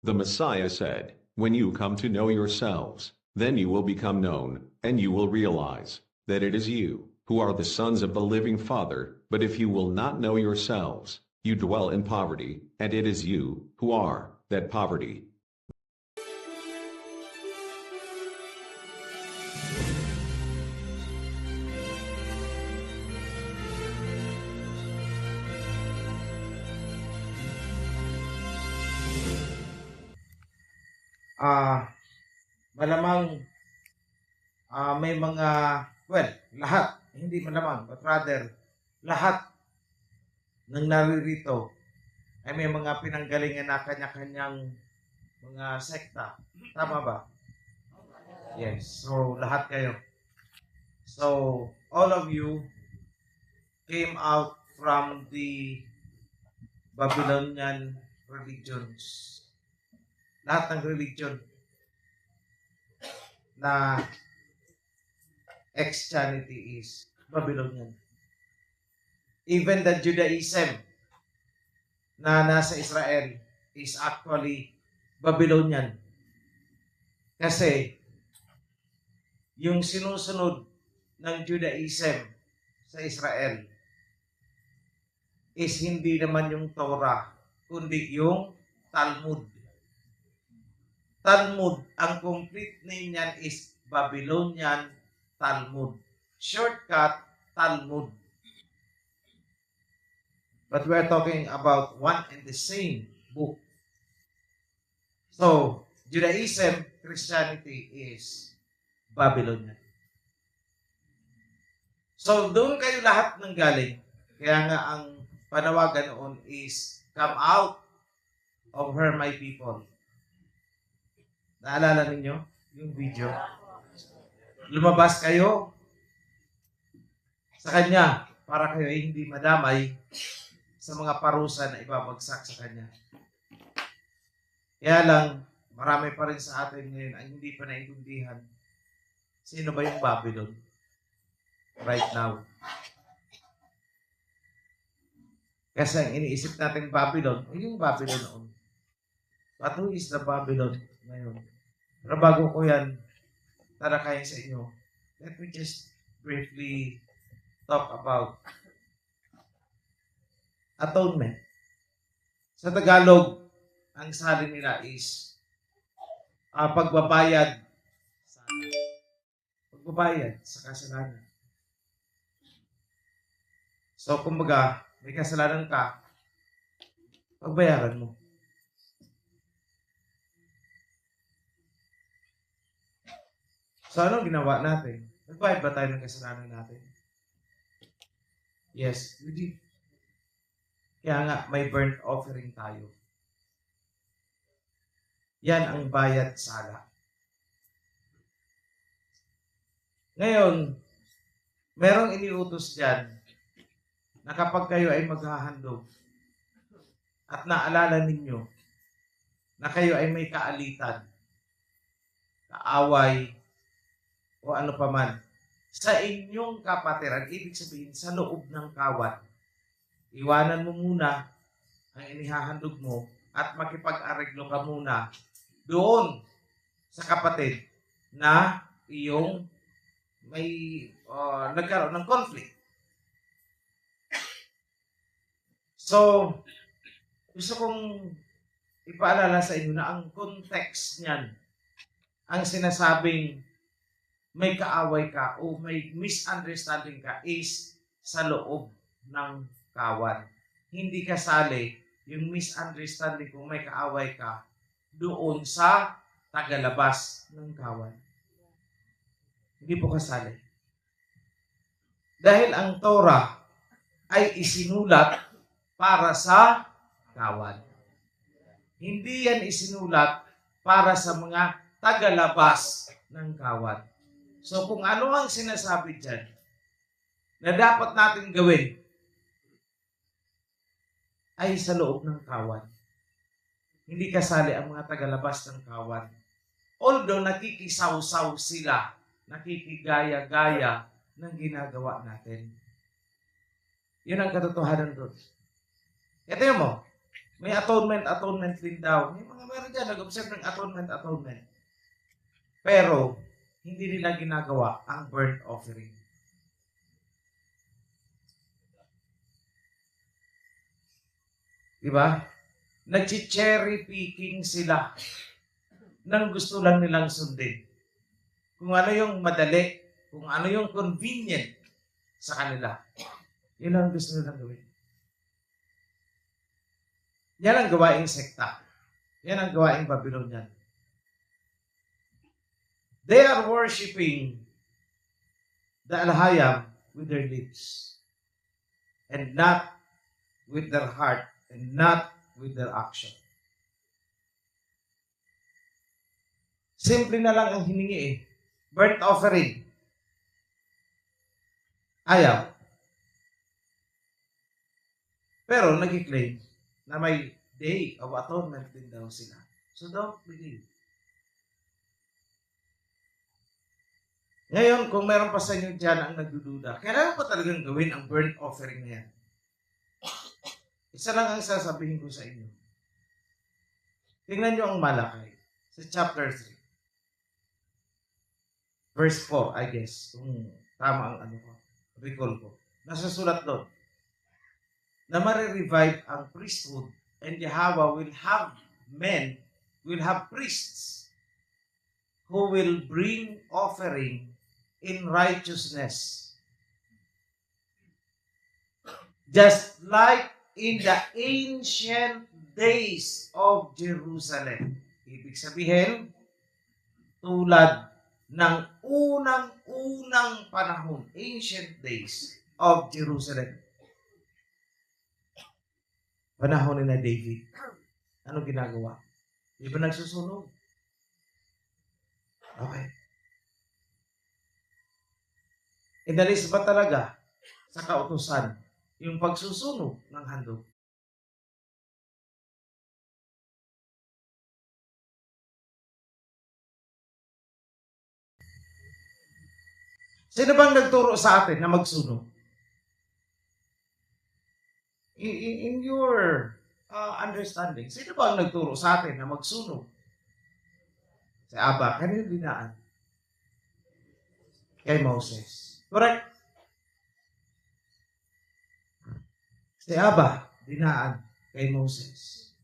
The Messiah said, "When you come to know yourselves, then you will become known, and you will realize that it is you who are the sons of the living Father. But if you will not know yourselves, you dwell in poverty, and it is you who are that poverty." Ah, malamang may mga, well, lahat, hindi malamang, but rather, lahat ng naririto ay may mga pinanggalingan na kanya-kanyang mga sekta. Tama ba? Yes. So, lahat kayo. So, all of you came out from the Babylonian religions. Lahat ng religion na ex-Christianity is Babylonian. Even the Judaism na nasa Israel is actually Babylonian. Kasi yung sinusunod ng Judaism sa Israel is hindi naman yung Torah, kundi yung Talmud. Talmud, ang complete name niyan is Babylonian Talmud. Shortcut, Talmud. But we're talking about one and the same book. So, Judaism, Christianity is Babylonian. So, doon kayo lahat ng galing. Kaya nga ang panawagan noon is, "Come out of her, my people." Naalala ninyo yung video? Lumabas kayo sa kanya para kayo ay hindi madamay sa mga parusa na ibabagsak sa kanya. Kaya lang, marami pa rin sa atin ngayon ang hindi pa naintindihan sino ba yung Babylon right now. Kasi ang iniisip natin Babylon, ay yung Babylon noon. But who is the Babylon ngayon? Pero bago ko yan talakayin sa inyo, let me just briefly talk about atonement. Sa Tagalog, ang salin nila is pagbabayad sa kasalanan. So, kumbaga, may kasalanan ka, pagbayaran mo. So, anong ginawa natin? Nagbayad ba tayo ng kasalanan natin? Yes, we did. Kaya nga, may burnt offering tayo. Yan ang bayad sala. Ngayon, merong iniutos dyan na kapag kayo ay maghahandog at naalala ninyo na kayo ay may kaalitan, kaaway, o ano paman, sa inyong kapatiran, ibig sabihin sa loob ng kawat, iwanan mo muna ang inihahandog mo at makipag-areglo ka muna doon sa kapatid na iyong may nagkaroon ng conflict. So, gusto kong ipaalala sa inyo na ang context niyan, ang sinasabing may kaaway ka o may misunderstanding ka is sa loob ng kawan. Hindi kasali yung misunderstanding kung may kaaway ka doon sa tagalabas ng kawan. Hindi po kasali. Dahil ang Torah ay isinulat para sa kawan. Hindi yan isinulat para sa mga tagalabas ng kawan. So kung ano ang sinasabi dyan na dapat natin gawin ay sa loob ng kawan. Hindi kasali ang mga tagalabas ng kawan. Although nakikisaw-saw sila, nakikigaya-gaya ng ginagawa natin. Yun ang katotohanan doon. Ito mo, May atonement din daw. May mga meron dyan, nag-observe ng atonement. Pero, hindi nila ginagawa ang burnt offering. Diba? Nag-cherry picking sila ng gusto lang nilang sundin. Kung ano yung madali, kung ano yung convenient sa kanila. Yun ang gusto nilang gawin. Yan ang gawaing sekta. Yan ang gawaing Babylonian. They are worshiping the Alhayam with their lips and not with their heart and not with their action. Simple na lang ang hiningi eh. Burnt offering. Ayaw. Pero nag-claim na may Day of Atonement din daw sila. So don't believe. Ngayon, kung meron pa sa inyo dyan ang nagdududa, kailangan pa talagang gawin ang burnt offering na yan. Isa lang ang sasabihin ko sa inyo. Tingnan nyo ang Malakay sa chapter 3. Verse 4, I guess, kung tama ang recall ko. Nasa sulat doon na marirevive ang priesthood and Yahweh will have priests who will bring offering in righteousness. Just like in the ancient days of Jerusalem. Ibig sabihin, tulad ng unang panahon, ancient days of Jerusalem. Panahon ni na David. Ano ginagawa? Di ba nagsusunog? Okay. Inalis ba talaga sa kautusan yung pagsusunog ng handog? Sino bang nagturo sa atin na magsunog? In your understanding, sino bang nagturo sa atin na magsunog? Si Abba, kanino dinaan? Kay Moses. Correct? Si Abba, dinaan kay Moses.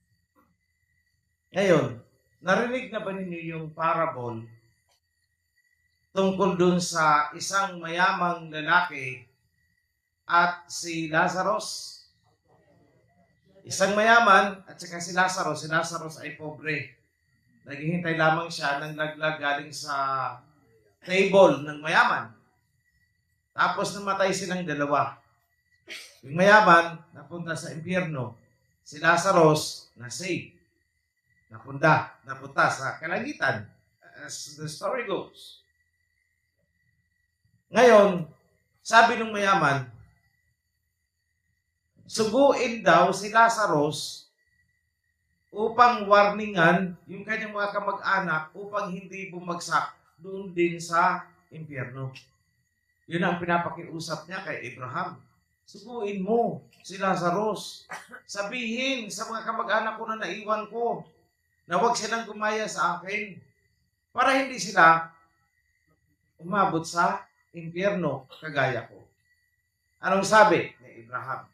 Ngayon, narinig na ba ninyo yung parable tungkol dun sa isang mayamang lalaki at si Lazarus? Isang mayaman at saka si Lazarus ay pobre. Naghihintay lamang siya ng laglag galing sa table ng mayaman. Tapos namatay silang dalawa. Yung mayaman, napunta sa impyerno. Si Lazarus, na-save. Napunta sa kalangitan. As the story goes. Ngayon, sabi ng mayaman, suguin daw si Lazarus upang warningan yung kanyang mga kamag-anak upang hindi bumagsak doon din sa impyerno. Yun ang pinapakiusap niya kay Abraham. Suguin mo si Lazarus. Sabihin sa mga kamag-anak ko na naiwan ko na huwag silang gumaya sa akin para hindi sila umabot sa impyerno kagaya ko. Anong sabi ni Abraham?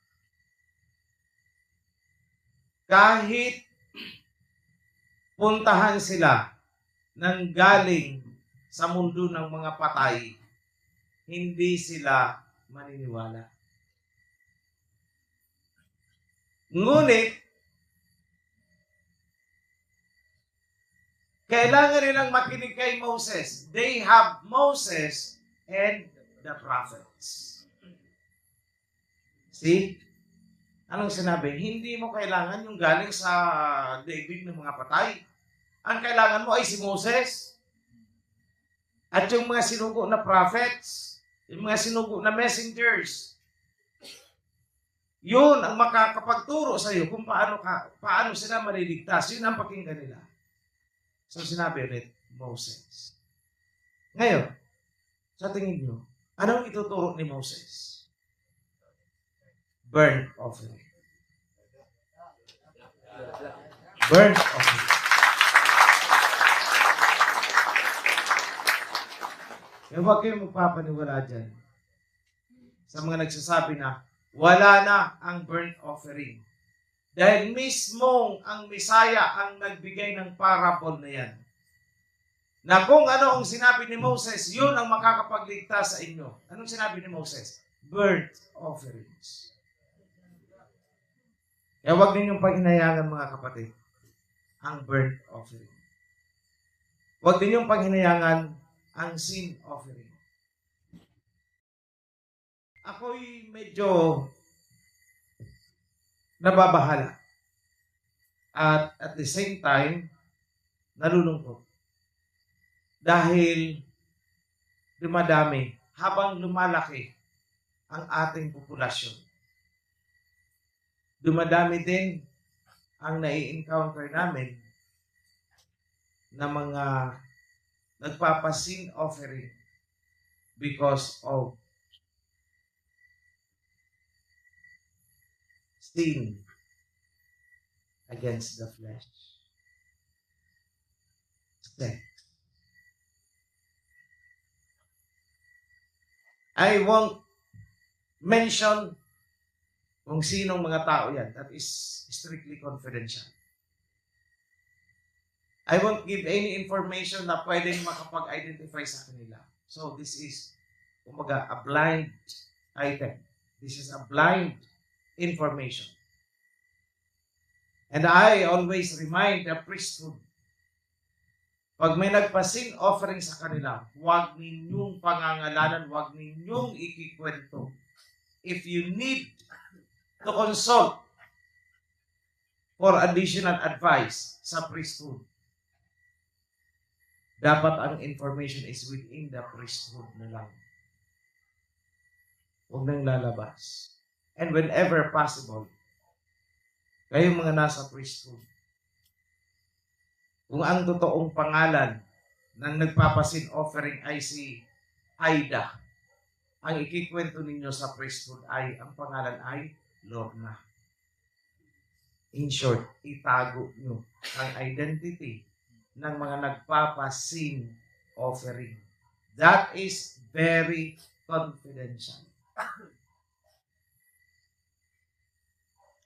Kahit puntahan sila ng galing sa mundo ng mga patay, hindi sila maniniwala. Ngunit, kailangan nilang makinig kay Moses. They have Moses and the prophets. See? Anong sinabi? Hindi mo kailangan yung galing sa daigdig ng mga patay. Ang kailangan mo ay si Moses. At yung mga sinugo na prophets, yung mga sinugo na messengers. Yun ang makakapagturo sa iyo kung paano sila maliligtas. Yun ang pakinggan nila. So sinabi ulit, Moses. Ngayon, sa tingin nyo, anong ituturo ni Moses? Burnt offering. Burnt offering. Kaya huwag kayong magpapaniwala dyan sa mga nagsasabi na wala na ang burnt offering. Dahil mismong ang Misaya ang nagbigay ng parable na yan. Na kung ano ang sinabi ni Moses, yun ang makakapagligtas sa inyo. Anong sinabi ni Moses? Burnt offerings. Kaya huwag ninyong paghinayangan mga kapatid, ang burnt offering. Huwag ninyong paghinayangan ang sin offering. Ako'y medyo nababahala. At the same time, nalulungkot. Dahil dumadami habang lumalaki ang ating populasyon. Dumadami din ang nai-encounter namin na mga nagpapasin offering because of sin against the flesh. Sex. I won't mention kung sinong mga tao yan. That is strictly confidential. I won't give any information na pwedeng makapag-identify sa kanila. So this is, kumbaga, a blind item. This is a blind information. And I always remind the priesthood, pag may nagpa-sin offering sa kanila, huwag ninyong pangangalanan, huwag ninyong ikikwento. If you need to consult for additional advice sa priesthood, dapat ang information is within the priesthood na lang. Huwag nang lalabas. And whenever possible, kayong mga nasa priesthood, kung ang totoong pangalan ng nagpapasin offering ay si Aida, ang ikikwento ninyo sa priesthood ay, ang pangalan ay Lorna. In short, itago nyo ang identity ng mga nagpapasin offering. That is very confidential.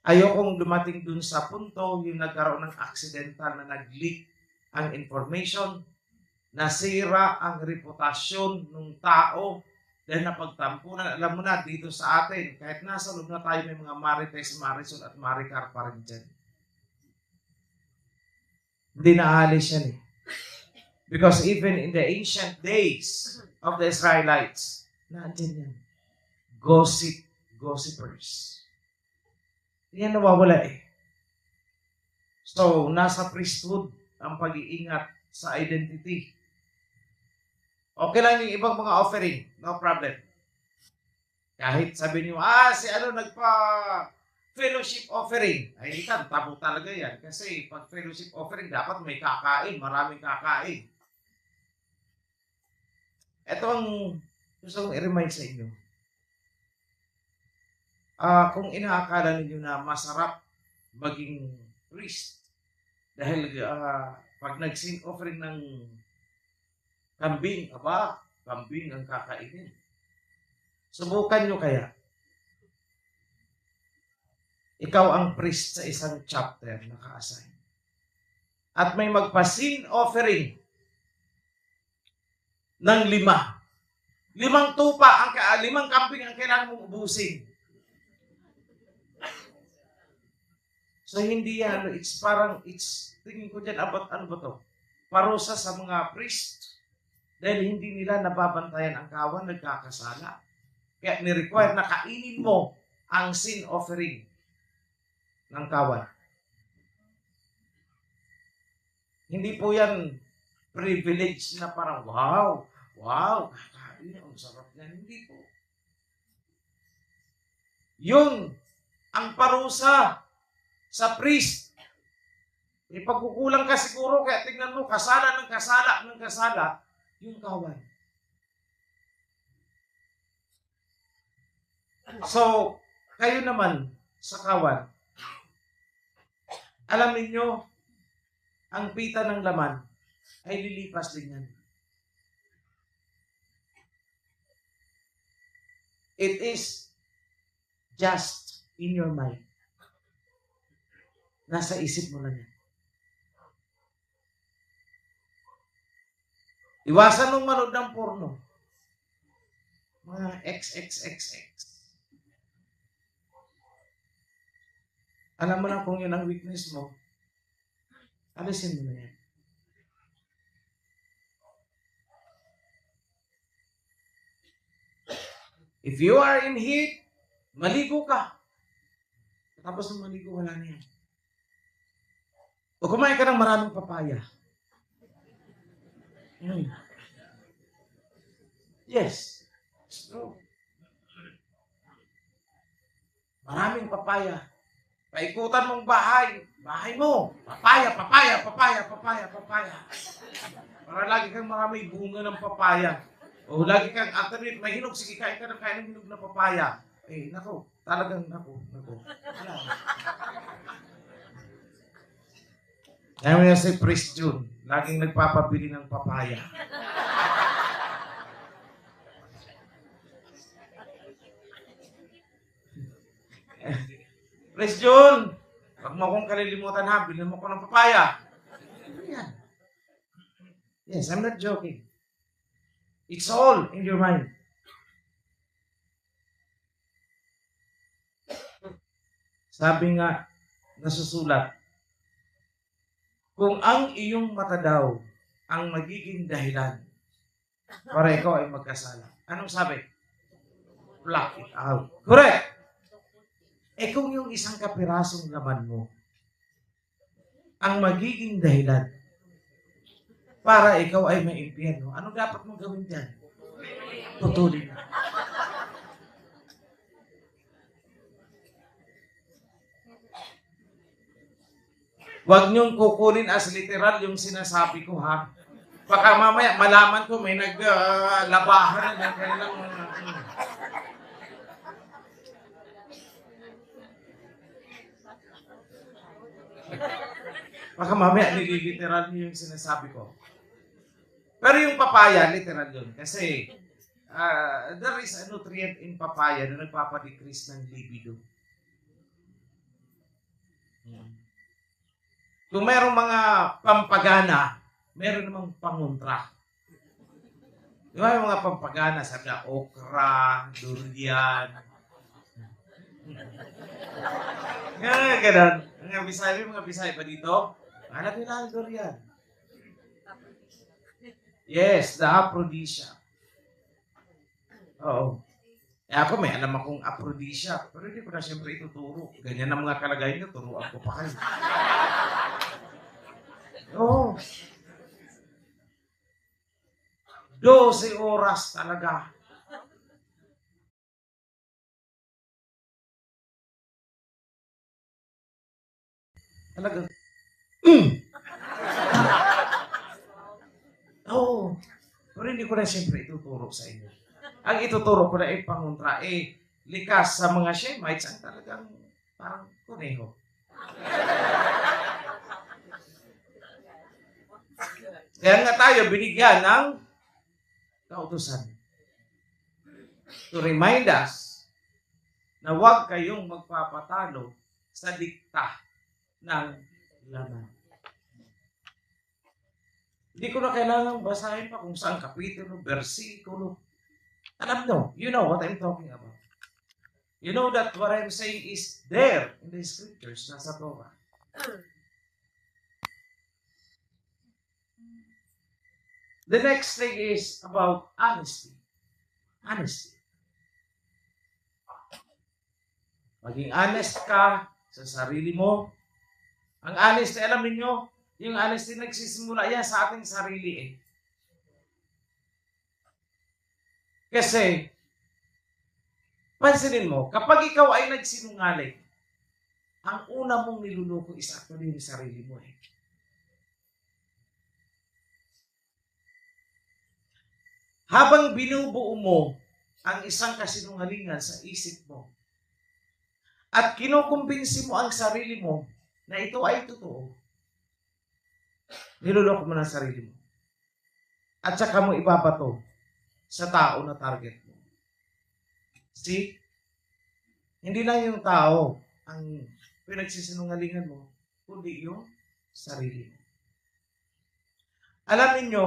Ayokong dumating dun sa punto yung nagkaroon ng accidental na nag-leak ang information, nasira ang reputasyon ng tao dahil napagtampunan. Alam mo na, dito sa atin, kahit nasa loob na tayo, may mga Marites, Marisol at Maricar pa rin dyan. Hindi naalis yan eh. Because even in the ancient days of the Israelites, nandyan yan. Gossipers. Yan nawawala eh. So, nasa priesthood ang pag-iingat sa identity. Okay lang yung ibang mga offering. No problem. Kahit sabi niyo, si ano nagpa-fellowship offering. Ay, ikan, tabo talaga yan. Kasi pag fellowship offering, dapat may kakain. Maraming kakain. Ito ang gusto kong i-remind sa inyo. Kung inaakala ninyo na masarap maging priest dahil pag nag-sin offering ng kambing, kambing ang kakainin. Subukan nyo kaya. Ikaw ang priest sa isang chapter na ka-assign. At may magpa-sin offering ng 5. 5 tupa, 5 kambing ang kailangan mong ubusin. So, hindi yan. Tingin ko dyan, ano ba to? Parusa sa mga priest. Dahil hindi nila nababantayan ang kawan, nagkakasala. Kaya ni-require na kainin mo ang sin offering ng kawan. Hindi po yan privilege na parang, wow, kakain, ang sarap niyan. Hindi po. Yun ang parusa sa priest. Pagkukulang ka siguro, kaya tingnan mo, kasala ng kasala, yung kawan. So, kayo naman sa kawan, Alam niyo, ang pita ng laman ay lilipas din yan. It is just in your mind. Nasa isip mo lang yan. Iwasan mong manood ng porno. Mga XXXX. Alam mo na kung yun ang weakness mo, alisin mo na yan. If you are in heat, maligo ka. Tapos nung maligo, wala na yan. O kumain ka ng maraming papaya. Yes, it's true. Maraming papaya. Paikutan mong bahay mo. Papaya. Para lagi kang marami bunga ng papaya. O lagi kang alternate, may hinog, sige, kain ka ng hinog na papaya. Eh, nako, talagang nako. Wala. Kaya mo yan si Priest June, laging nagpapabili ng papaya. Priest June, wag mo akong kalilimutan ha, bilhin mo ko ng papaya. Yan. Yes, I'm not joking. It's all in your mind. Sabi nga, nasusulat, kung ang iyong mata daw ang magiging dahilan para ikaw ay magkasala. Anong sabi? Block it out. Correct! Eh kung yung isang kapirasong laman mo ang magiging dahilan para ikaw ay maimpyerno, ano dapat mong gawin dyan? Putulin na. Huwag niyong kukunin as literal yung sinasabi ko, ha? Baka mamaya malaman ko may naglabahan ng kanilang baka mamaya nililiteral niyo yung sinasabi ko. Pero yung papaya, literal yun. Kasi there is a nutrient in papaya na nagpapadecrease ng libido. Kung mayroong mga pampagana, meron namang pangontra. Di ba yung mga pampagana, sabi na okra, durian. Ganun. Mga Bisaya pa dito, hanap nila ang durian. Yes, the aphrodisiac. Oo. Eh ako may alam akong aphrodisiac, pero hindi ko na siyempre ituturo. Ganyan ang mga kalagayan niyo, turuan ko pa kayo. Oo. 12 oras talaga. Talaga. Oo. Pero hindi ko na siyempre ituturo sa inyo. Ang ituturo ko na ay pangontra, likas sa mga Shemites ang talagang parang kuneho. Kaya nga tayo binigyan ng kautusan to remind us na huwag kayong magpapatalo sa dikta ng laman. Hindi ko na kailangan basahin pa kung saan kapitulo, versikulo. Alam nyo, you know what I'm talking about. You know that what I'm saying is there in the scriptures, nasa Torah. The next thing is about honesty. Honesty. Maging honest ka sa sarili mo. Ang honesty, alam niyo, yung honesty nagsisimula yan sa ating sarili . Kasi, pansinin mo, kapag ikaw ay nagsinungaling, ang una mong niluloko is actually yung sarili mo . Habang binubuo mo ang isang kasinungalingan sa isip mo, at kinukumbinsi mo ang sarili mo na ito ay totoo, niloloko mo ng sarili mo. At saka mo ibabato sa tao na target mo. See? Hindi lang yung tao ang pinagsisinungalingan mo, kundi yung sarili mo. Alam niyo,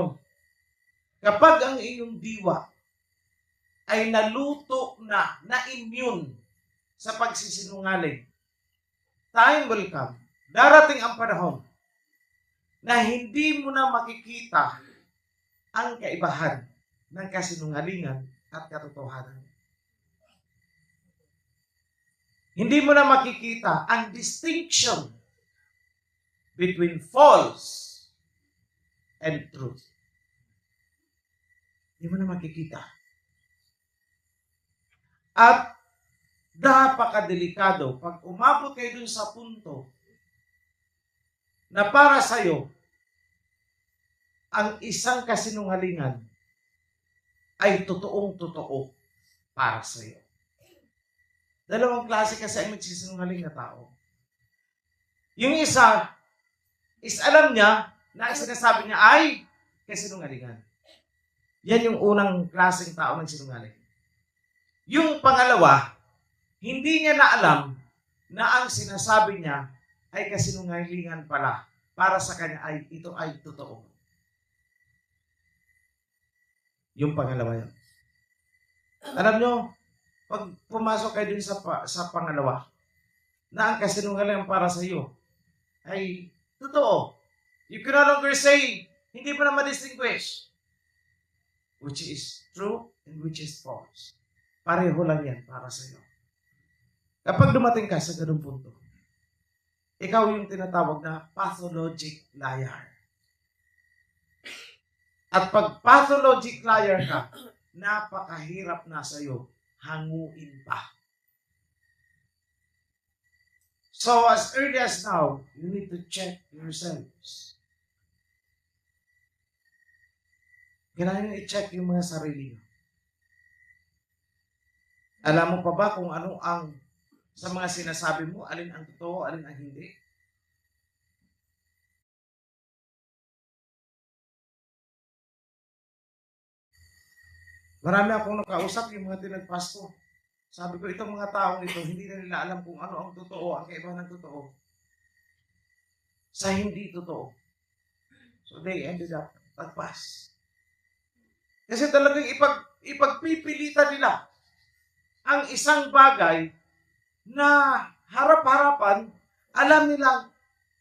kapag ang inyong diwa ay naluto na-immune sa pagsisinungaling, time will come, darating ang panahon na hindi mo na makikita ang kaibahan ng kasinungalingan at katotohanan. Hindi mo na makikita ang distinction between false and truth. Hindi mo na makikita. At napakadelikado pag umabot kayo dun sa punto na para sa'yo, ang isang kasinungalingan ay totoong-totoo para sa'yo. Dalawang klase kasi ang nagsisinungaling na tao. Yung isa is alam niya na ang sinasabi niya ay kasinungalingan. Yan yung unang klaseng tao nagsinungaling. Yung pangalawa, hindi niya na alam na ang sinasabi niya ay kasinungalingan pala. Para sa kanya ay ito ay totoo. Yung pangalawa yun. Alam nyo, pag pumasok kayo dun sa pangalawa, na ang kasinungalingan para sa iyo ay totoo. You can no longer say, hindi mo na ma-distinguish which is true and which is false. Pareho lang yan para sa iyo. Kapag dumating ka sa ganung punto, ikaw yung tinatawag na pathologic liar. At pag pathologic liar ka, napakahirap na sa iyo hanguin pa. So as early as now, you need to check yourselves. Kailangan nyo i-check yung mga sarili nyo. Alam mo pa ba kung ano ang sa mga sinasabi mo, alin ang totoo, alin ang hindi? Marami akong nakausap yung mga tinagpasto. Sabi ko, itong mga taong ito, hindi na nila alam kung ano ang totoo, ang kaibahan ng totoo. Sa hindi totoo. So they ended up tagpas. Kasi talagang ipagpipilitan nila ang isang bagay na harap-harapan, alam nilang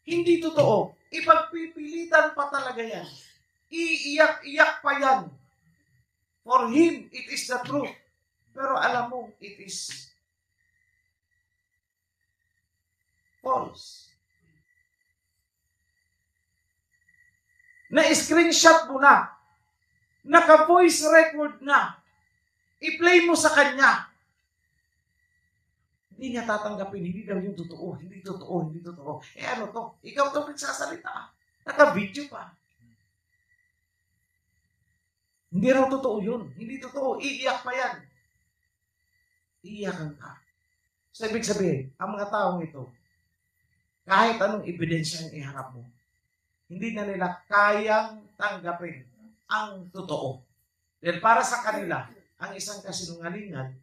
hindi totoo. Ipagpipilitan pa talaga yan. Iiyak-iyak pa yan. For him, it is the truth. Pero alam mo, it is false. Na-screenshot mo na. Naka-voice record na. I-play mo sa kanya. Hindi niya tatanggapin, hindi daw yung totoo, hindi totoo, hindi totoo. Eh ano to? Ikaw to nagsasalita. Naka-video pa. Hindi raw totoo yun. Hindi totoo. Iiyak pa yan. Iiyakan ka. So, ibig sabihin, ang mga taong ito, kahit anong ebidensya ang iharap mo, hindi na nila kayang tanggapin ang totoo. Dahil para sa kanila, ang isang kasinungalingan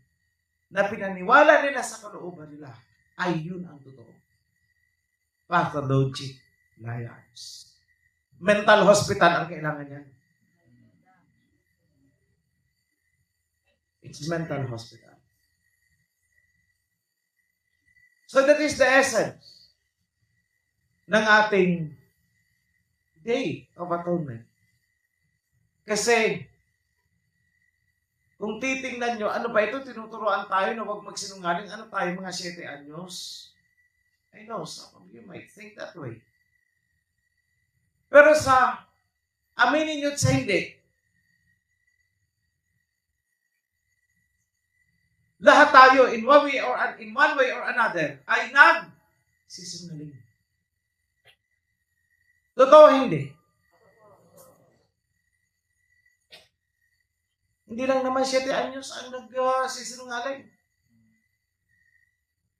na pinaniwala nila sa kalooban nila ay yun ang totoo. Pathologic liars. Mental hospital ang kailangan yan. It's mental hospital. So that is the essence ng ating Day of Atonement. Kasi, kung titingnan nyo, ano ba ito? Tinuturoan tayo na huwag magsinungaling. Ano tayo, mga 7 anyos? I know, some of you might think that way. Pero sa aminin nyo at sa hindi, lahat tayo, in one way or another, ay nagsisinungaling. Totoo hindi? Hindi lang naman 7 anyos ang nagsisinungaling.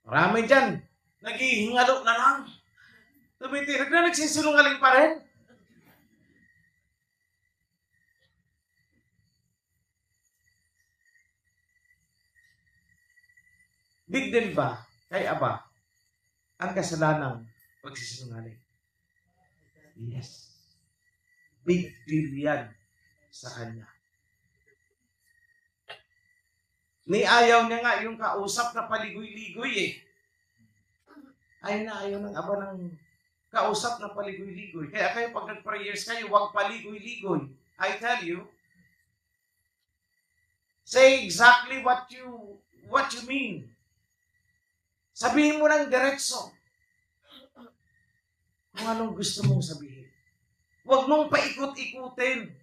Marami dyan, naghihingalo na lang. Tumitirag na nagsisinungaling pa rin. Big deal ba kay Aba ang kasalanang pagsisinungaling? Yes. Big deal yan sa kanya. Ayaw niya nga yung kausap na paligoy-ligoy eh. Ayaw ng Aba ng kausap na paligoy-ligoy. Kaya kayo pag nag-prayers kayo, huwag paligoy-ligoy. I tell you, say exactly what you mean. Sabihin mo ng diretso kung anong gusto mong sabihin. Huwag mong paikot-ikutin.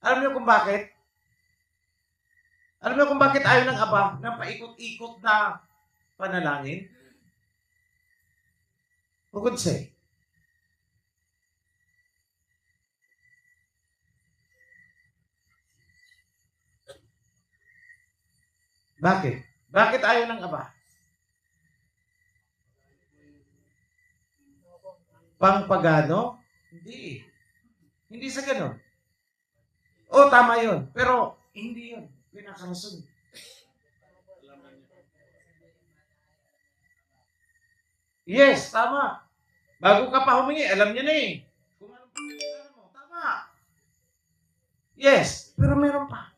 Alam niyo kung bakit? Alam niyo kung bakit ayaw ng Aba ng paikot-ikot na panalangin? Who could say? Bakit? Bakit ayaw ng Aba? Pangpagano? Hindi. Hindi sa ganun. O, tama yun. Pero, hindi yun. Pinakarason. Yes, tama. Bago ka pa humingi, alam niya na eh. Kung anong pangangailangan mo, tama. Yes, pero meron pa.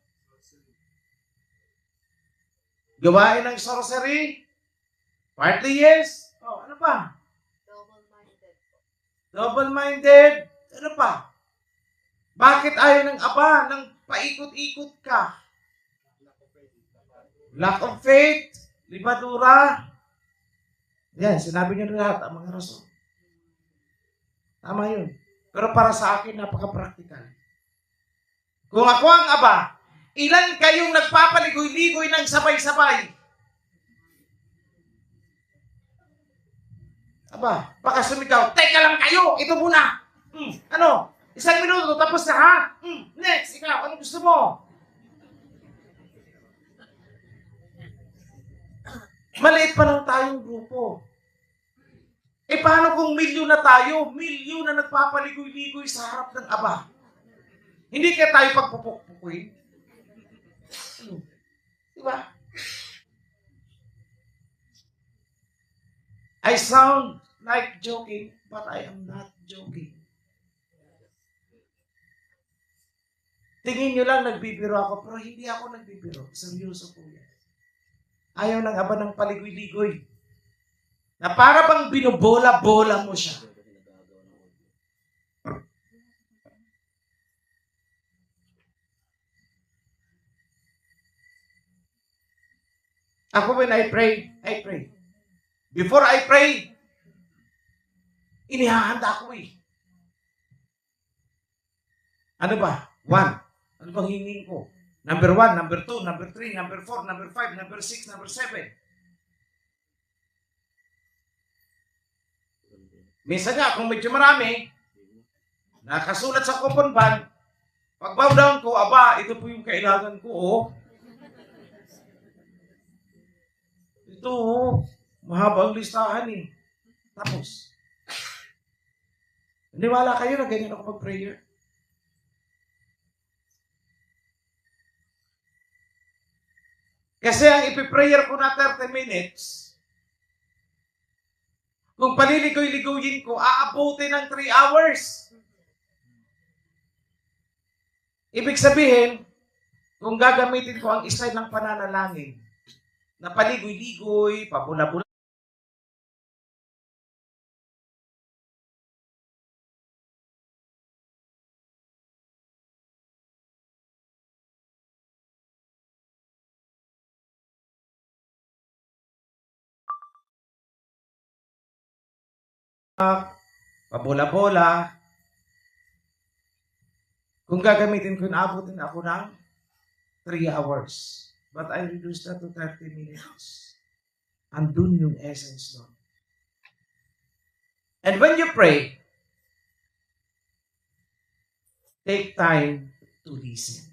Gawain ng sorcery? Partly yes. Oh, ano pa? Double-minded. Ano pa? Bakit ayaw ng Aba ng paikot-ikot ka? Lack of faith. Libadura. Yan, sinabi niyo na lahat ang mga rason. Tama yun. Pero para sa akin, napaka-practical. Kung ako ang Aba, ilan kayong nagpapaligoy-ligoy ng sabay-sabay? Aba, baka sumigaw, teka lang kayo, ito muna. Ano? 1 minuto, tapos na ha? Next, ikaw, ano gusto mo? Maliit pa lang tayong grupo. Eh, paano kung milyon na tayo? Milyon na nagpapaligoy-ligoy sa harap ng Aba. Hindi kaya tayo pagpupukpukuin? Diba? I sound like joking, but I am not joking. Tingin nyo lang nagbibiro ako, pero hindi ako nagbibiro. Seryoso po yan. Ayaw ng Aba ng paligoy-ligoy. Na para bang binobola-bola mo siya. Ako when I pray. Before I pray, inihahanda ko eh. Ano ba? 1. Ano bang hingin ko? Number 1, number 2, number 3, number 4, number 5, number 6, number 7. Minsan nga, kung medyo marami, nakasulat sa coupon ban, pag bow down ko, Aba, ito po yung kailangan ko, oh. Ito, oh. Mahaba ang listahan eh. Tapos, naniwala kayo na ganyan ako mag-prayer? Kasi ang ipiprayer ko na 30 minutes, kung paliligoy-ligoyin ko, aabutin ng 3 hours. Ibig sabihin, kung gagamitin ko ang style ng pananalangin, na paligoy-ligoy, pabula-bula, pabola-bola. Kung gagamitin ko, naabutin ako ng 3 hours. But I reduced that to 30 minutes. Andun yung essence nun. And when you pray, take time to listen.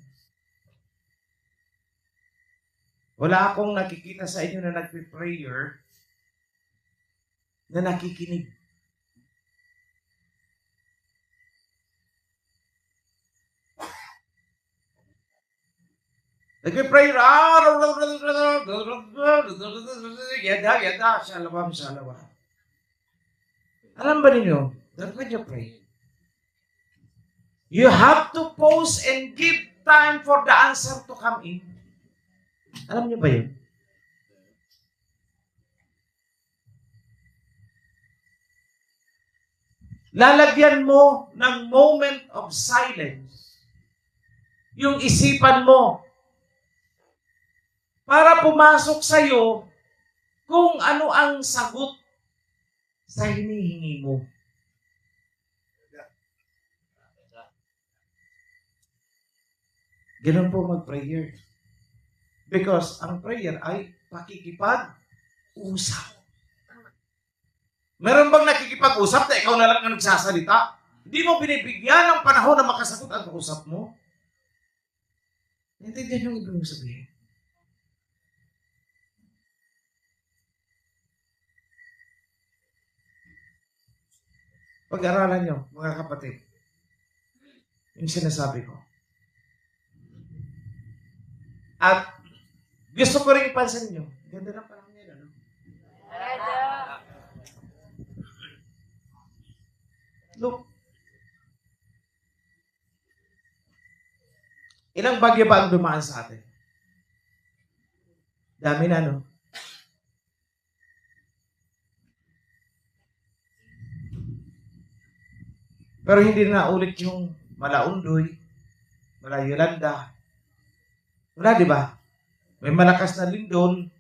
Wala akong nakikita sa inyo na nagpe-prayer na nakikinig. Nagpipray, yada, shalawam. Alam ba ninyo, that when you pray, you have to pause and give time for the answer to come in. Alam niyo ba yun? Lalagyan mo ng moment of silence yung isipan mo para pumasok sa'yo kung ano ang sagot sa hinihingi mo. Ganun po mag-prayer. Because ang prayer ay pakikipag-usap. Meron bang nakikipag-usap na ikaw na lang ang nagsasalita? Hindi mo binibigyan ng panahon na makasagot ang kausap mo? Naintindihan yung ibig mong sabihin. Pag-aralan nyo, mga kapatid, yung sinasabi ko. At gusto ko rin ipansin nyo, ganda lang parang nila, no? Look, ilang bagyo ba ang dumaan sa atin? Dami na, no? Pero hindi na ulit yung Malaundoy, Malayolanda. Wala, di ba? May malakas na lindol,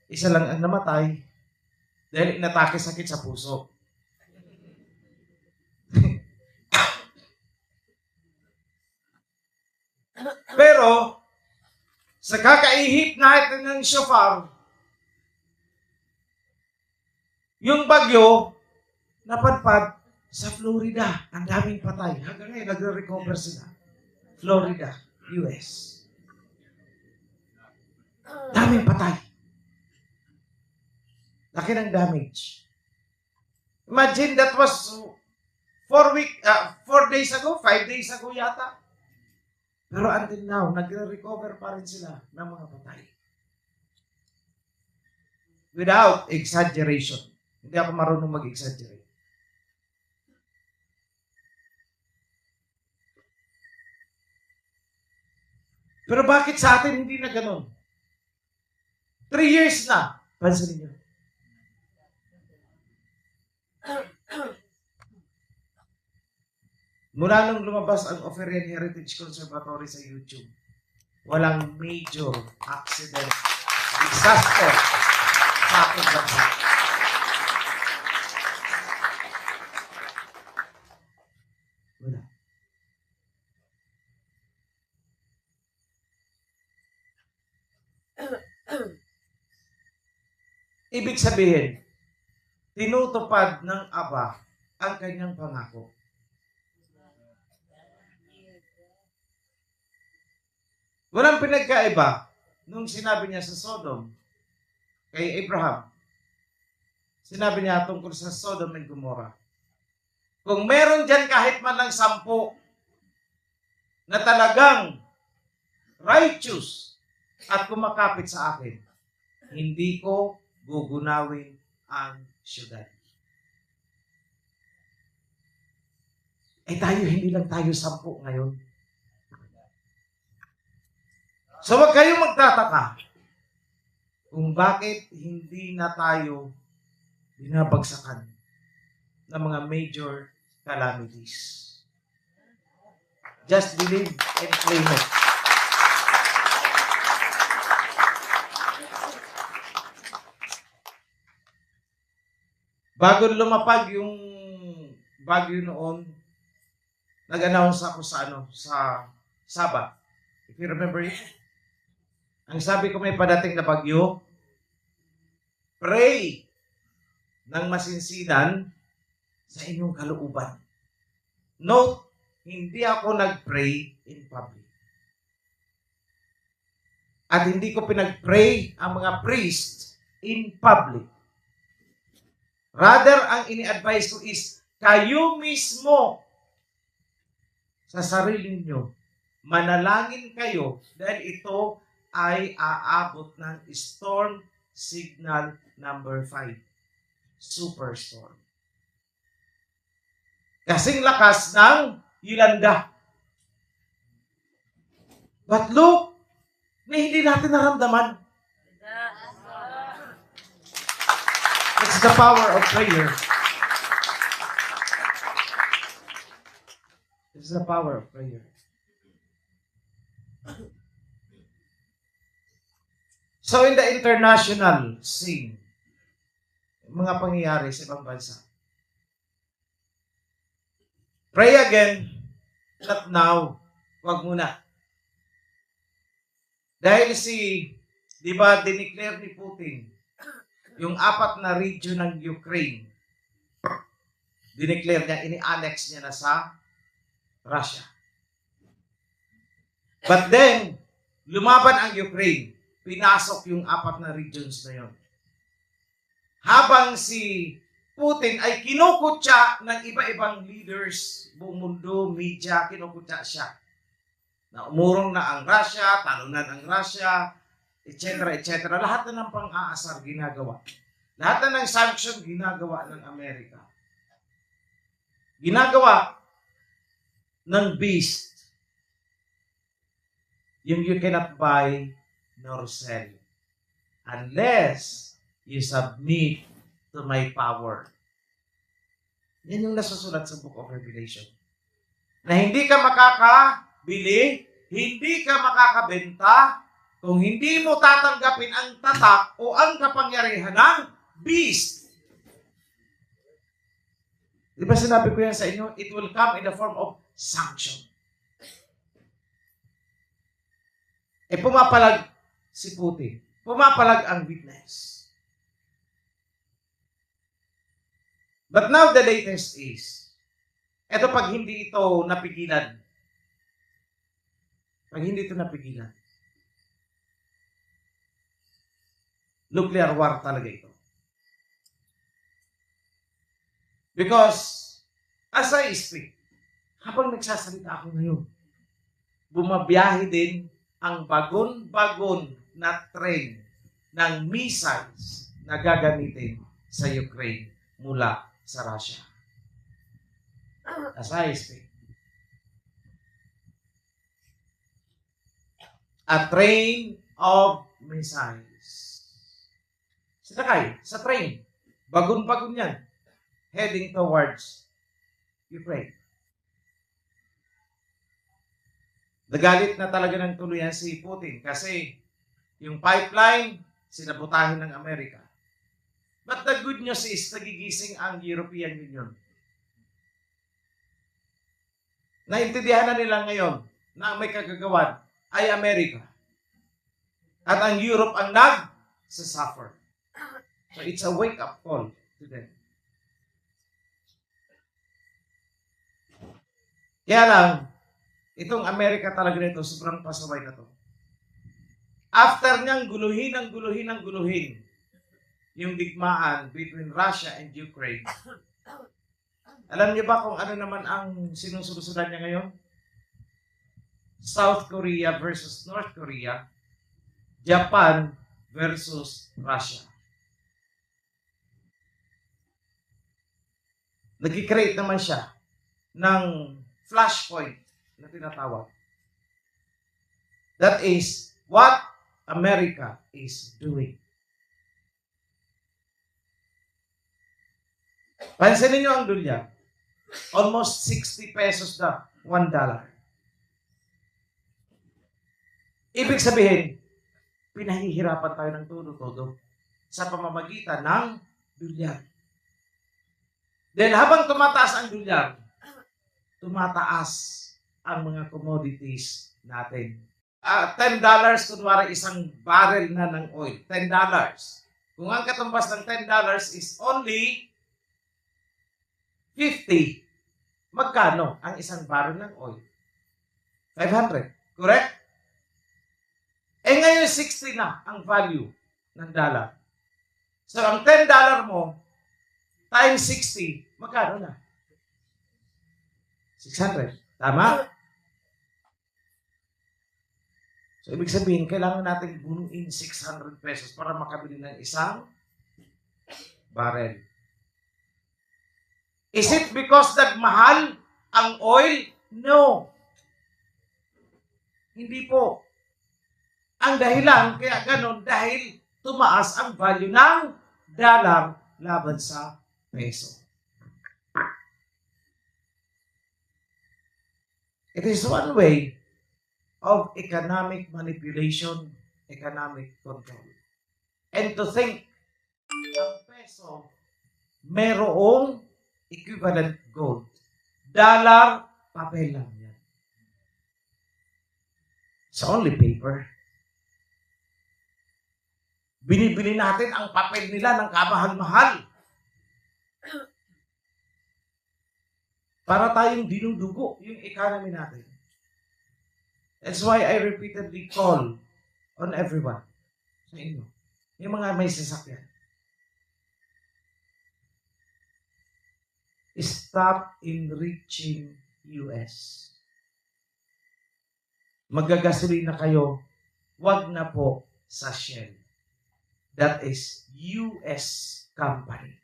isa lang ang namatay dahil inatake sakit sa puso. Pero, sa kakaihip natin ng shofar, yung bagyo, napadpad sa Florida. Ang daming patay. Hanggang ngayon, nagre-recover sila. Florida, US. Daming patay. Laki ng damage. Imagine that was 4 days ago, 5 days ago yata. Pero until now, nagre-recover pa rin sila ng mga patay. Without exaggeration. Hindi ako marunong mag-exaggerate. Pero bakit sa atin hindi na ganun? 3 years na. Pansin niyo. Mula nung lumabas ang Offerian Heritage Conservatory sa YouTube, walang major accident, disaster sa ating bansa. Wala. Ibig sabihin, tinutupad ng Aba ang kanyang pangako. Walang pinagkaiba nung sinabi niya sa Sodom kay Abraham. Sinabi niya tungkol sa Sodom and Gomorrah. Kung meron dyan kahit man lang 10 na talagang righteous at kumakapit sa akin, hindi ko gugunawin ang syudad. Eh tayo, hindi lang tayo 10 ngayon. So wag kayong magtataka kung bakit hindi na tayo binabagsakan ng mga major calamities. Just believe and claim it. Bago lumapag yung bagyo noon, nag-announce ako sa Sabah. If you remember it, ang sabi ko may padating na bagyo, pray ng masinsinan sa inyong kalooban. Note, hindi ako nag-pray in public. At hindi ko pinag-pray ang mga priest in public. Rather, ang ini-advise ko is, kayo mismo sa sarili nyo, manalangin kayo dahil ito ay aabot ng storm signal number 5. Superstorm. Kasing lakas ng Yolanda. But look, na hindi natin naramdaman. It's the power of prayer. It's the power of prayer. So in the international scene, mga pangyayari sa ibang bansa, pray again, not now. Wag muna. Dahil di ba, dineclare ni Putin yung 4 na region ng Ukraine. Dineclare niya, ini-annex niya na sa Russia. But then, lumaban ang Ukraine. Pinasok yung 4 na regions na yon. Habang si Putin ay kinukutya ng iba-ibang leaders, buong mundo, media, kinukutya siya. Na umurong na ang Russia, talunan ang Russia, etc. etc. Lahat na ng pang-aasar ginagawa. Lahat na ng sanction ginagawa ng Amerika. Ginagawa ng beast. Yung you cannot buy nor sell unless you submit to my power. Yan yung nasusulat sa Book of Revelation. Na hindi ka makakabili, hindi ka makakabenta, kung hindi mo tatanggapin ang tatak o ang kapangyarihan ng beast. Di ba sinabi ko yan sa inyo? It will come in the form of sanction. Pumapalag si Putin. Pumapalag ang witness. But now the latest is, eto pag hindi ito napigilan, nuclear war talaga ito. Because, as I speak, habang nagsasalita ako ngayon, bumabiyahe din ang bagon-bagon na train ng missiles na gagamitin sa Ukraine mula sa Russia. As I speak. A train of missiles. Sinakay sa train. Bagon-bagon yan. Heading towards Ukraine. Nagalit na talaga ng tuluyan si Putin kasi yung pipeline, sinabutahin ng Amerika. But the good news is, nagigising ang European Union. Naintindihan na nila ngayon na ang may kagagawan ay Amerika. At ang Europe ang nag-suffer. So it's a wake-up call to them. Kaya lang, itong Amerika talaga nito, sobrang pasaway na to. After niyang guluhin yung digmaan between Russia and Ukraine, alam niyo ba kung ano naman ang sinusunod niya ngayon? South Korea versus North Korea, Japan versus Russia. Nag-create naman siya ng flashpoint na tinatawag. That is what America is doing. Pansinin niyo ang dolyar. Almost 60 pesos na $1. Ibig sabihin, pinahihirapan tayo ng todo-todo sa pamamagitan ng dolyar. Dahil habang tumataas ang dolyar, tumataas ang mga commodities natin. $10, kunwari isang barrel na ng oil. $10. Kung ang katumbas ng $10 is only 50, magkano ang isang barrel ng oil? 500. Correct? Ngayon 60 na ang value ng dollar. So, ang $10 mo times 60, magkano na? 600. Tama? So, ibig sabihin, kailangan natin bunuin 600 pesos para makabili ng isang barrel. Is it because nagmahal ang oil? No. Hindi po. Ang dahilan, kaya ganun, dahil tumaas ang value ng dollar laban sa peso. It is one way of economic manipulation, economic control. And to think, ang peso, merong equivalent gold. Dollar, papel lang yan. It's only paper. Binibili natin ang papel nila ng kamahal-mahal. Para tayong dinudugo yung economy natin. That's why I repeatedly call on everyone sa inyo. Yung mga may sasakyan. Stop enriching US. Magagasolina kayo, wag na po sa Shell. That is US company.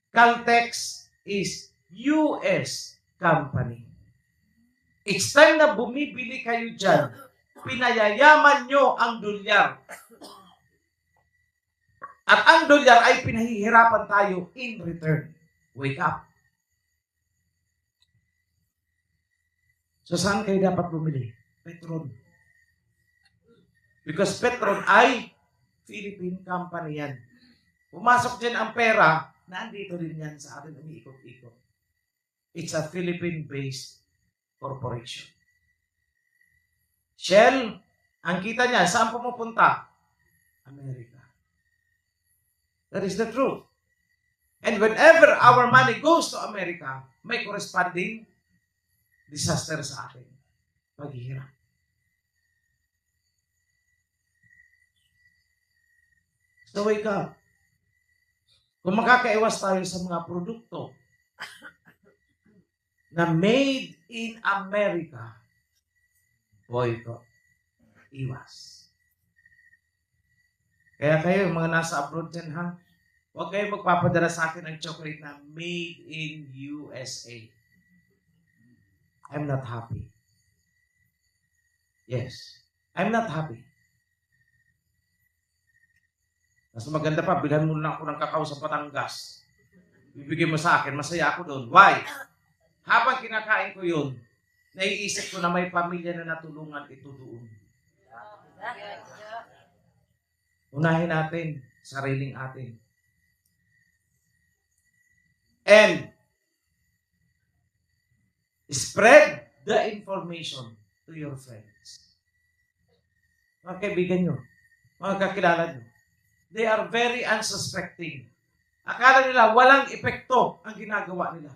Caltex is US company. It's time na bumibili kayo dyan. Pinayayaman nyo ang dolyar. At ang dolyar ay pinahihirapan tayo in return. Wake up. So saan kayo dapat bumili? Petron. Because Petron ay Philippine company yan. Pumasok dyan ang pera, nandito din yan sa atin umiikot-ikot. It's a Philippine-based corporation. Shell, ang kita niya, saan pumupunta? America. That is the truth. And whenever our money goes to America, may corresponding disaster sa atin. Paghihirap. So wake up. Kung makakaiwas tayo sa mga produkto na made in America, boycott. Iwas. Kaya kayo, mga nasa abroad dyan, ha? Huwag kayo magpapadala sa akin ng chocolate na made in USA. I'm not happy. Yes. I'm not happy. Mas maganda pa, bilhan mo na ako ng kakao sa Batangas. Bibigay mo sa akin, masaya ako doon. Why? Habang kinakain ko yun, naiisip ko na may pamilya na natulungan ito doon. Unahin natin, sariling atin. And spread the information to your friends. Mga kaibigan nyo, mga kakilala nyo, they are very unsuspecting. Akala nila walang epekto ang ginagawa nila.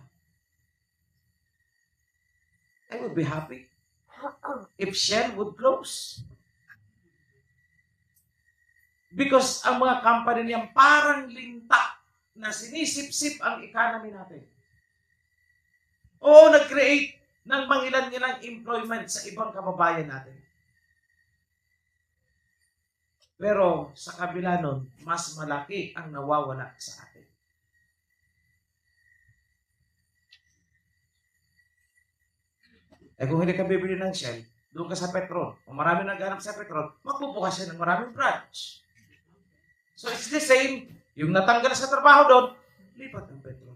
I would be happy if Shell would close. Because ang mga company niyan parang linta na sinisip-sip ang economy natin. Oo, nag-create ng mangilan-ngilang employment sa ibang kababayan natin. Pero sa kabila nun, mas malaki ang nawawala sa atin. Eh kung hindi ka bibili ng Shell, doon ka sa Petron. Kung marami naghanap sa Petron, magbubukas siya ng maraming branch. So it's the same. Yung natanggal sa trabaho doon, lipat ng Petron.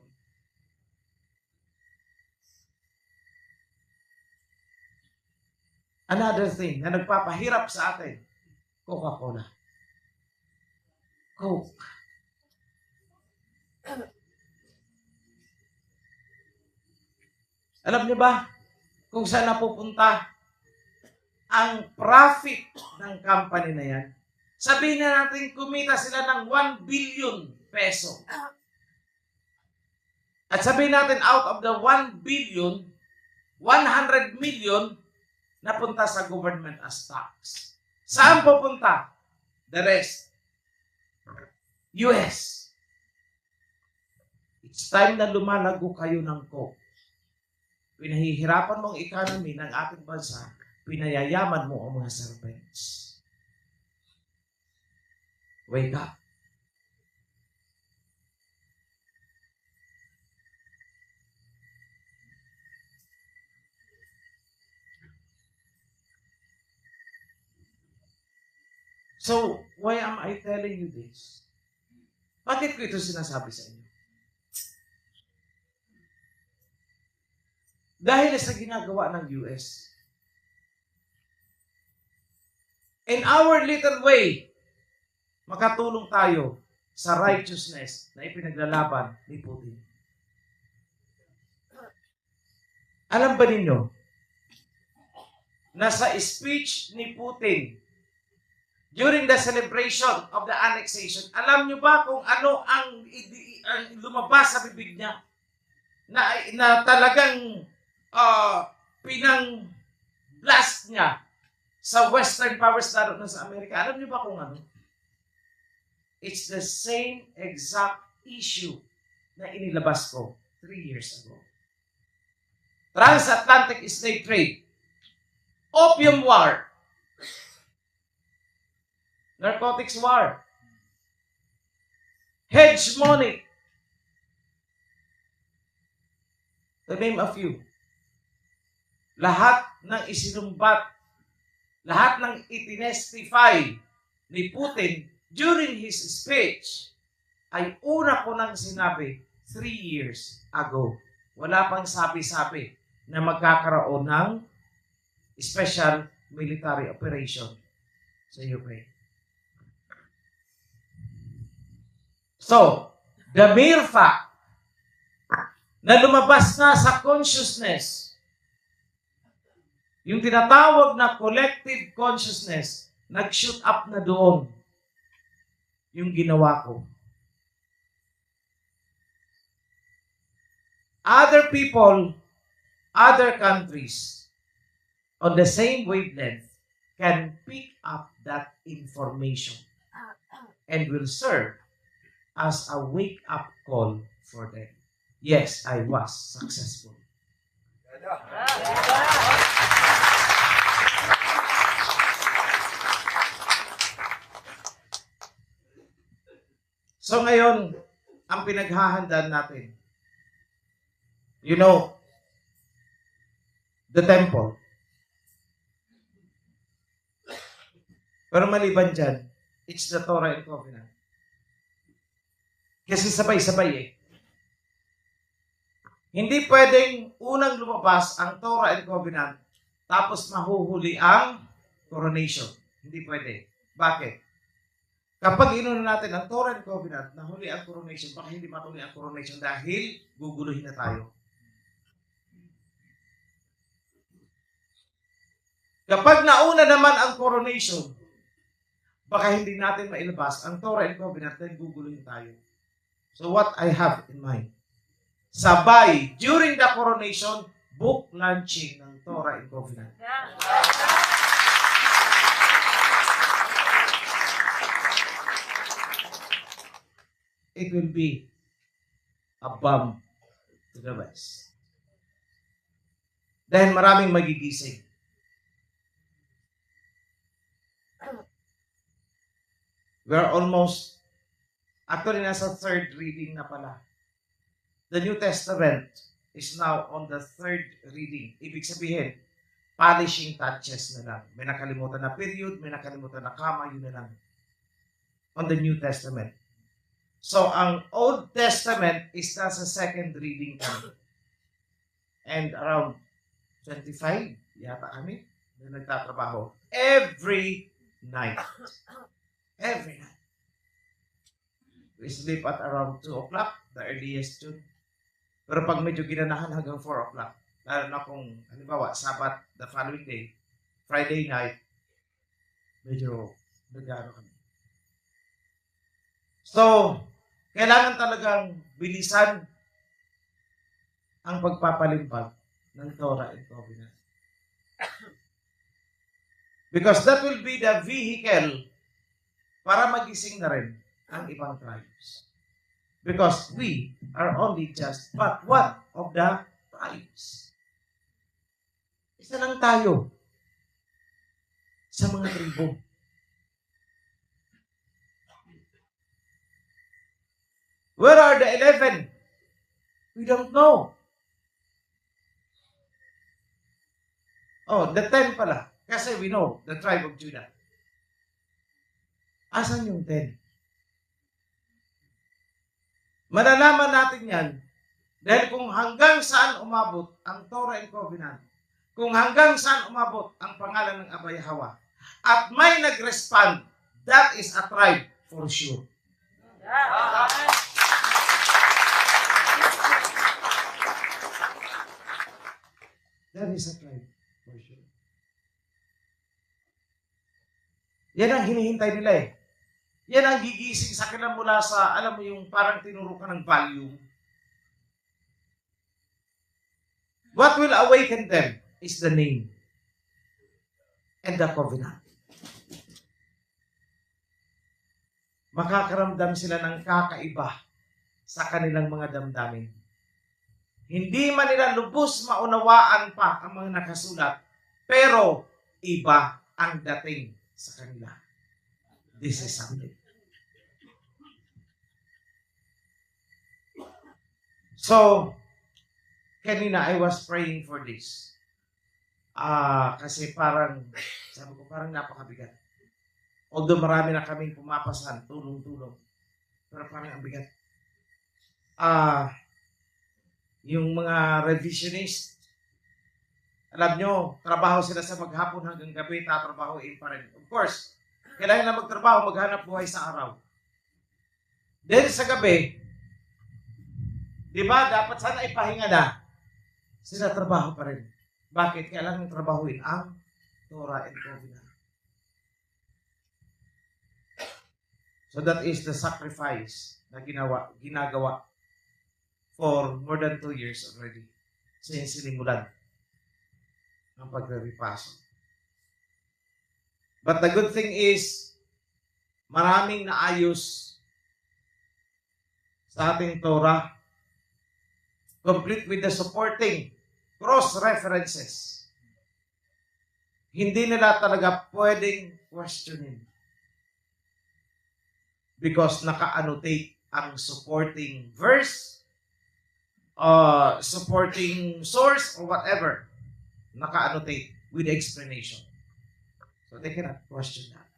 Another thing na nagpapahirap sa atin, Coca-Cola. Coke. Alam niyo ba kung saan napupunta ang profit ng company na yan? Sabihin na natin kumita sila ng 1 billion peso. At sabihin natin out of the 1 billion, 100 million napunta sa government as tax. Saan pupunta? The rest. US. It's time na lumalago kayo ng Coke. Pinahihirapan mong economy ng ating bansa, pinayayaman mo ang mga serpents. Wake up. So, why am I telling you this? Bakit ko ito sinasabi sa inyo? Dahil sa ginagawa ng US. In our little way, makatulong tayo sa righteousness na ipinaglalaban ni Putin. Alam ba ninyo, na sa speech ni Putin during the celebration of the annexation, alam nyo ba kung ano ang lumabas sa bibig niya? Na talagang pinang-blast niya sa Western powers lalo na sa Amerika. Alam nyo ba kung ano? It's the same exact issue na inilabas ko 3 years ago. Transatlantic slave trade, opium war, narcotics war, hegemony, to name a few. Lahat ng isinumbat, lahat ng itinestify ni Putin during his speech ay una ko nang sinabi 3 years ago. Wala pang sabi-sabi na magkakaroon ng special military operation sa Ukraine. So, the mere fact na lumabas na sa consciousness, yung tinatawag na collective consciousness, nag-shoot up na doon yung ginawa ko. Other people, other countries, on the same wavelength, can pick up that information and will serve as a wake-up call for them. Yes, I was successful. So ngayon, ang pinaghahandaan natin, you know, the temple. Pero maliban dyan, it's the Torah and Covenant. Kasi sabay-sabay eh. Hindi pwedeng unang lumabas ang Torah and Covenant tapos mahuhuli ang coronation. Hindi pwede. Bakit? Kapag inuna natin ang Torah and Covenant, nahuli ang coronation, baka hindi matuloy ang coronation dahil guguluhin na tayo. Kapag nauna naman ang coronation, baka hindi natin mailabas ang Torah and Covenant dahil guguluhin tayo. So what I have in mind, sabay, during the coronation, book launching ng Torah and Covenant. It will be a bomb to the West. Dahil maraming magigising. We're almost, actually nasa third reading na pala. The New Testament is now on the third reading. Ibig sabihin, polishing touches na lang. May nakalimutan na period, may nakalimutan na comma, yun na lang. On the New Testament. So, ang Old Testament is nasa second reading kami. And around 25, yata kami, na nagtatrabaho. Every night. Every night. We sleep at around 2 o'clock, the earliest yun. Pero pag medyo ginanahan hanggang 4 o'clock, lalo na kung, halimbawa, Sabat, the following day, Friday night, medyo nagano kami. So, kailangan talagang bilisan ang pagpapalimpag ng Torah and Covenant. Because that will be the vehicle para magising na rin ang ibang tribes. Because we are only just but one of the tribes. Isa lang tayo. sa mga tribo. Where are the 11? We don't know. Oh, the 10 pala. Kasi we know, the tribe of Judah. Asan yung 10? Malalaman natin yan dahil kung hanggang saan umabot ang Torah and Covenant, kung hanggang saan umabot ang pangalan ng Abay Hawa, at may nag-respond, that is a tribe for sure. That is a tribe for sure. Yan ang hinihintay nila eh. Yan ang gigising sa kanila mula sa, alam mo yung parang tinuro ka ng volume. What will awaken them is the name and the covenant. Makakaramdam sila ng kakaiba sa kanilang mga damdamin. Hindi man nila lubos maunawaan pa ang mga nakasulat, pero iba ang dating sa kanila. This is something. So, kanina I was praying for this. Kasi parang, sabi ko, parang napakabigat. Although marami na kaming pumapasan, tulong-tulong. Pero parang ang bigat. Yung mga revisionist, alam nyo, trabaho sila sa maghapon hanggang gabi, tatrabahoin pa rin. Of course, kailangan na magtrabaho, maghanap buhay sa araw. Then sa gabi, di ba, dapat sana ipahinga na. Sila trabaho pa rin. Bakit? Kailangan trabahuin ang Torah and Covenant. So that is the sacrifice na ginagawa for more than 2 years already since sinimulan ang pagre-repaso. But the good thing is, maraming naayos sa ating Torah, complete with the supporting cross-references. Hindi nila talaga pwedeng questionin because naka-annotate ang supporting verse, supporting source, or whatever. Naka-annotate with explanation. So they cannot question that.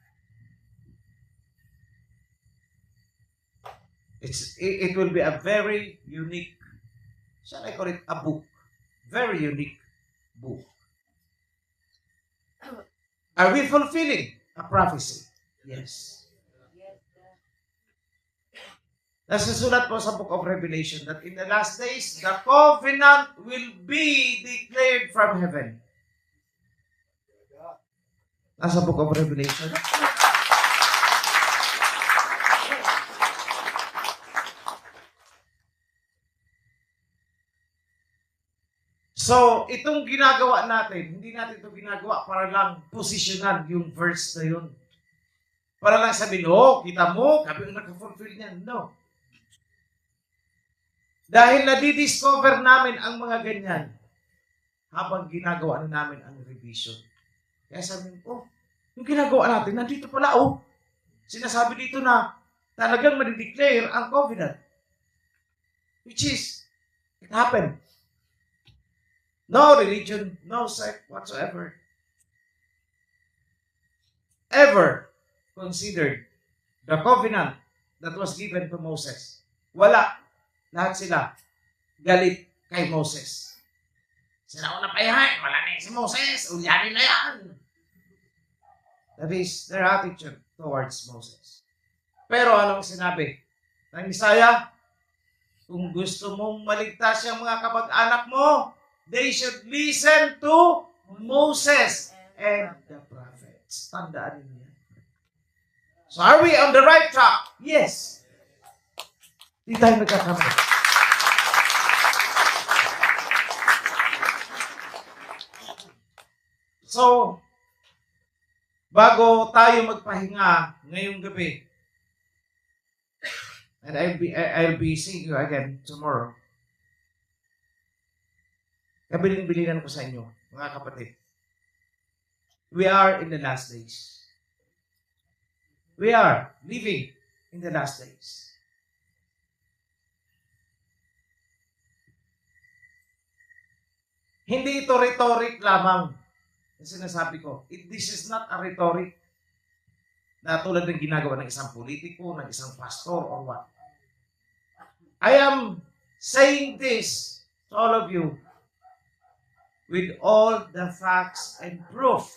It will be a very unique, shall I call it a book? Very unique book. Are we fulfilling a prophecy? Yes. Nasusulat po sa Book of Revelation that in the last days, the covenant will be declared from heaven. Nasa Book of Revelation. So, itong ginagawa natin, hindi natin ito ginagawa para lang posisyonan yung verse na yun. Para lang sabihin, oh, kita mo, kami ang naka-fulfill niyan. No. Dahil nadidiscover namin ang mga ganyan habang ginagawa na namin ang revision. Kaya sabi ko, oh, yung ginagawa natin, nandito pala, oh. Sinasabi dito na talagang madideclare ang covenant. Which is, it happened. No religion, no sect whatsoever ever considered the covenant that was given to Moses. Wala. Lahat sila galit kay Moses. Sila una payahay, wala na si Moses, ulyanin na yan. That is their attitude towards Moses. Pero anong sinabi ng Isaiah? Kung gusto mong maligtas yung mga kapag-anak mo, they should listen to Moses and the prophets. Tandaan niyo yan. So are we on the right track? Yes. Hindi tayo nagkakamali. So, bago tayo magpahinga ngayong gabi, and I'll be seeing you again tomorrow, kabilin-bilinan ko sa inyo, mga kapatid. we are in the last days. We are living in the last days. Hindi ito rhetoric lamang na sinasabi ko. This is not a rhetoric na tulad ng ginagawa ng isang politiko, ng isang pastor, or what. I am saying this to all of you with all the facts and proof.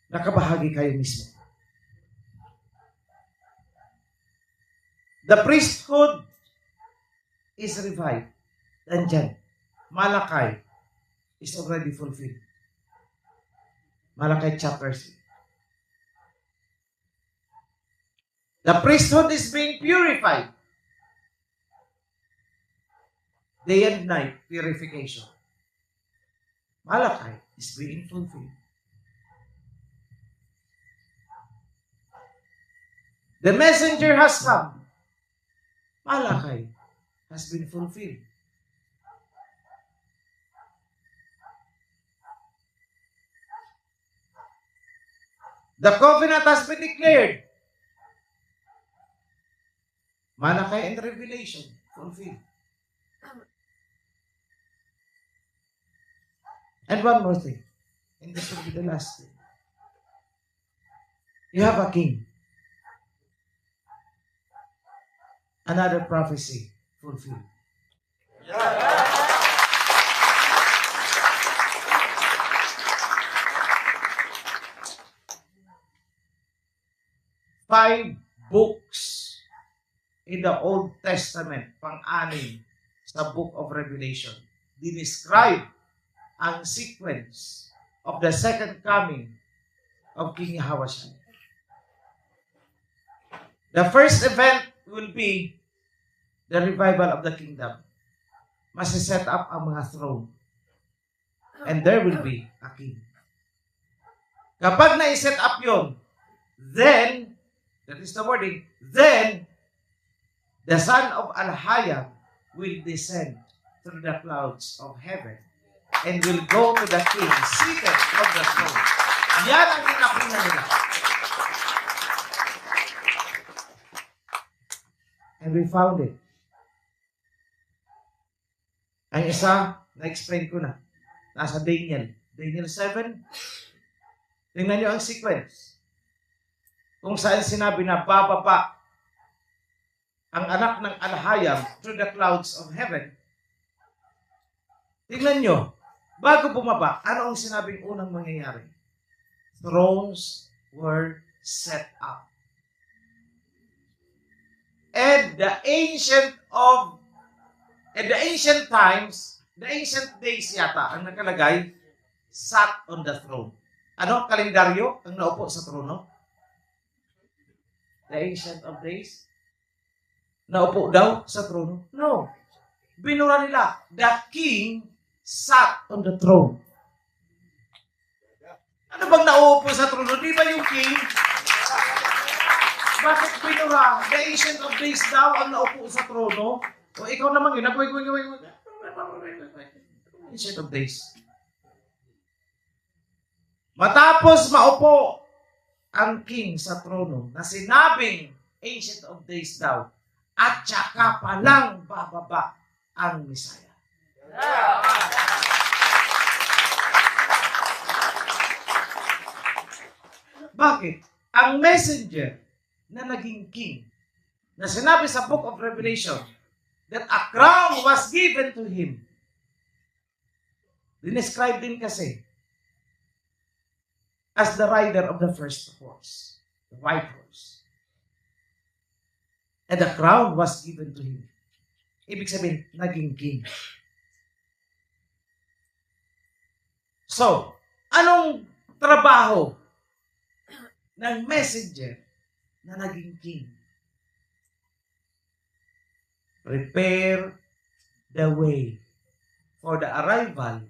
Nakabahagi kayo mismo. The priesthood is revived. Nandyan. Malakay is already fulfilled. Malakay chapter 3. The priesthood is being purified. Day and night, purification. Malakay is being fulfilled. The messenger has come. Malakay has been fulfilled. The covenant has been declared. Malakay and Revelation fulfilled. And one more thing. And this will be the last thing. You have a king. Another prophecy fulfilled. Five books in the Old Testament, pang-anim sa Book of Revelation, dinescribe ang sequence of the second coming of King Yahushua. The first event will be the revival of the kingdom. Masiset up ang mga throne. And there will be a king. Kapag na-set up yun, then, that is the wording, then, the son of Al-Hayam will descend through the clouds of heaven and will go to the king seated on the throne. Yan ang kinakuna nila. And we found it. Ang isa, na-explain ko na. Nasa Daniel. Daniel 7. Tingnan nyo ang sequence. Kung saan sinabi na bababa ang anak ng Al-Hayam through the clouds of heaven. Tingnan nyo. Bago bumaba, ano ang sinabing unang mangyayari? Thrones were set up. And the ancient times, the ancient days yata, ang nakalagay, sat on the throne. Ano? Kalendaryo ang naupo sa trono? The ancient of days? Naupo daw sa trono? No. Binura nila, the king sat on the throne. Ano bang nauupo sa trono? Di ba yung king? Bakit binura? The ancient of days daw ang naupo sa trono? O ikaw naman yun, ancient of days. Matapos maupo ang king sa trono na sinabing ancient of days daw, at saka palang bababa ang Messiah. Bakit? Ang messenger na naging king, na sinabi sa Book of Revelation, that a crown was given to him. Dinescribe din kasi as the rider of the first horse, the white horse. And the crown was given to him. Ibig sabihin, naging king. So, anong trabaho ng messenger na naging king? Prepare the way for the arrival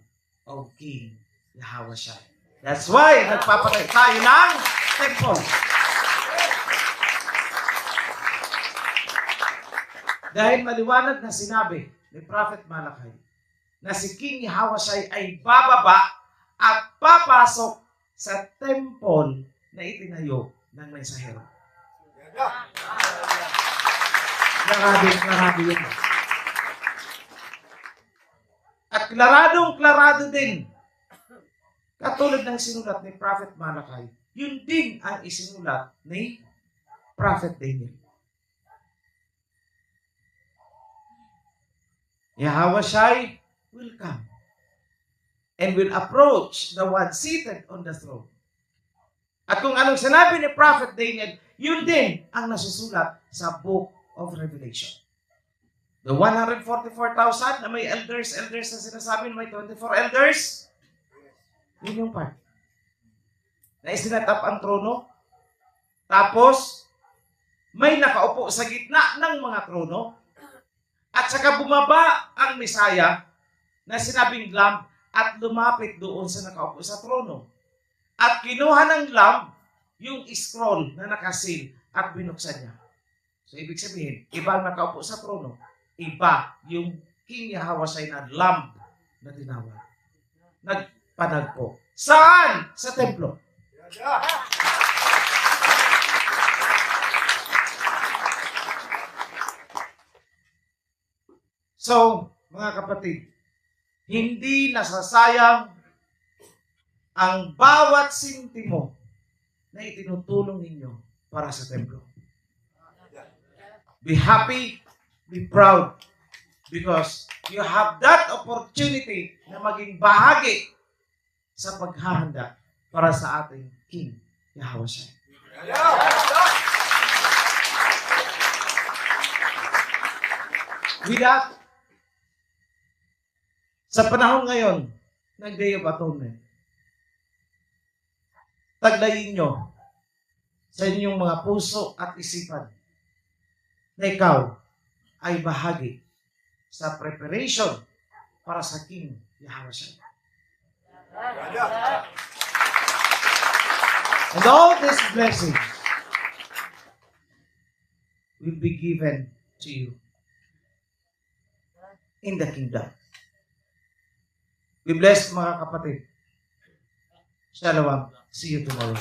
of King Yahushua. That's why nagpapatay tayo ng temple. Dahil maliwanag na sinabi ni Prophet Malachi na si King Ahasuerus ay bababa at papasok sa temple na itinayo ng mensahero. Klarado yun. At klarado din, katulad ng sinulat ni Prophet Malachi, yun din ang isinulat ni Prophet Daniel. Ahasuerus will come and will approach the one seated on the throne. At kung anong sinabi ni Prophet Daniel, yun din ang nasusulat sa Book of Revelation. The 144,000 na may elders na sinasabi na may 24 elders, yun yung part. Na isinatap ang trono, tapos may nakaupo sa gitna ng mga trono, at saka bumaba ang Mesaya na sinabing Lamb at lumapit doon sa nakaupo sa trono. At kinuha ng Lamb yung scroll na nakasil at binuksan niya. So, ibig sabihin, iba ang nakaupo sa trono, iba yung King Ahasuerus na Lamb na tinawag. Nagpanagpo. Saan? Sa templo. So, mga kapatid, hindi nasasayang ang bawat sintimo na itinutulong ninyo para sa templo. Be happy, be proud, because you have that opportunity na maging bahagi sa paghahanda para sa ating King Ahasuerus. With that, sa panahon ngayon ng Day of Atonement, taglayin nyo sa inyong mga puso at isipan na ikaw ay bahagi sa preparation para sa King Ahasuerus. And all these blessings will be given to you in the kingdom. Be blessed, mga kapatid. Shalom. See you tomorrow.